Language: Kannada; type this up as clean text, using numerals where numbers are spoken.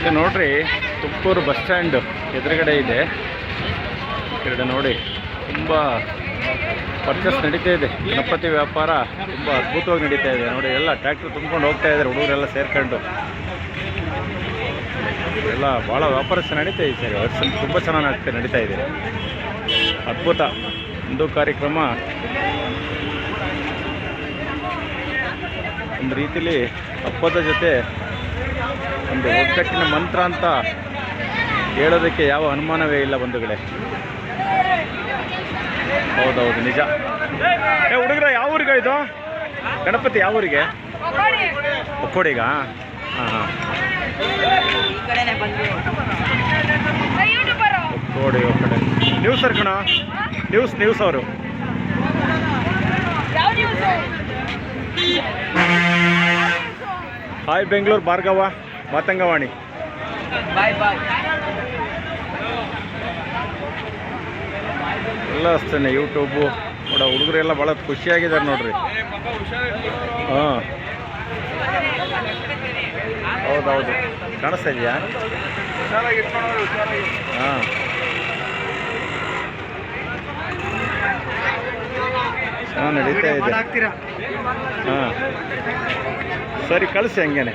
ಇದು ನೋಡ್ರಿ ತುಮಕೂರು ಬಸ್ ಸ್ಟ್ಯಾಂಡ್ ಎದುರುಗಡೆ ಇದೆ. ಈ ನೋಡಿ ತುಂಬ ಪರ್ಚೇಸ್ ನಡೀತಾ ಇದೆ. ಗಣಪತಿ ವ್ಯಾಪಾರ ತುಂಬ ಅದ್ಭುತವಾಗಿ ನಡೀತಾ ಇದೆ ನೋಡಿ. ಎಲ್ಲ ಟ್ರ್ಯಾಕ್ಟರ್ ತುಂಬ್ಕೊಂಡು ಹೋಗ್ತಾ ಇದ್ದಾರೆ ಹುಡುಗರೆಲ್ಲ ಸೇರ್ಕೊಂಡು. ಎಲ್ಲ ಭಾಳ ವ್ಯಾಪಾರ ನಡೀತಾ ಇದೆ ಸರ್. ವರ್ಷ ತುಂಬ ಚೆನ್ನಾಗಿ ನಡೀತಾ ಇದೆ. ಅದ್ಭುತ. ಹಿಂದೂ ಕಾರ್ಯಕ್ರಮ ಒಂದು ರೀತಿಲಿ ಹಬ್ಬದ ಜೊತೆ ಒಂದು ಒಗ್ಗಟ್ಟಿನ ಮಂತ್ರ ಅಂತ ಹೇಳೋದಕ್ಕೆ ಯಾವ ಅನುಮಾನವೇ ಇಲ್ಲ ಬಂಧುಗಳೇ. ಹೌದೌದು, ನಿಜ. ಹುಡುಗರ ಯಾವ ಊರಿಗೆ ಇದು ಗಣಪತಿ? ಯಾವ ಊರಿಗೆ? ಒಕ್ಕೋಡಿಗ? ಹಾಂ ಹಾಂ, ಒಕ್ಕೋಡಿ ಒಕ್ಕಡೆ. ನ್ಯೂಸ್ ಸರ್ ಕಣ, ನ್ಯೂಸ್ ಅವರು. ಹಾಯ್ ಬೆಂಗಳೂರು ಭಾರ್ಗವ ಮಾತಂಗವಾಣಿ. ಎಲ್ಲ ಅಷ್ಟೇ ಯೂಟ್ಯೂಬು ನೋಡ. ಹುಡುಗರೆಲ್ಲ ಭಾಳ ಖುಷಿಯಾಗಿದ್ದಾರೆ ನೋಡ್ರಿ. ಹಾಂ ಹೌದೌದು, ಕಾಣಿಸ್ತಾ ಇದೆಯಾ? ಹಾಂ ಚೆನ್ನಾಗಿ ನಡೀತಾ ಇದೆ. ಹಾಂ ಸರಿ, ಕಳಿಸಿ ಹಂಗೇನೆ.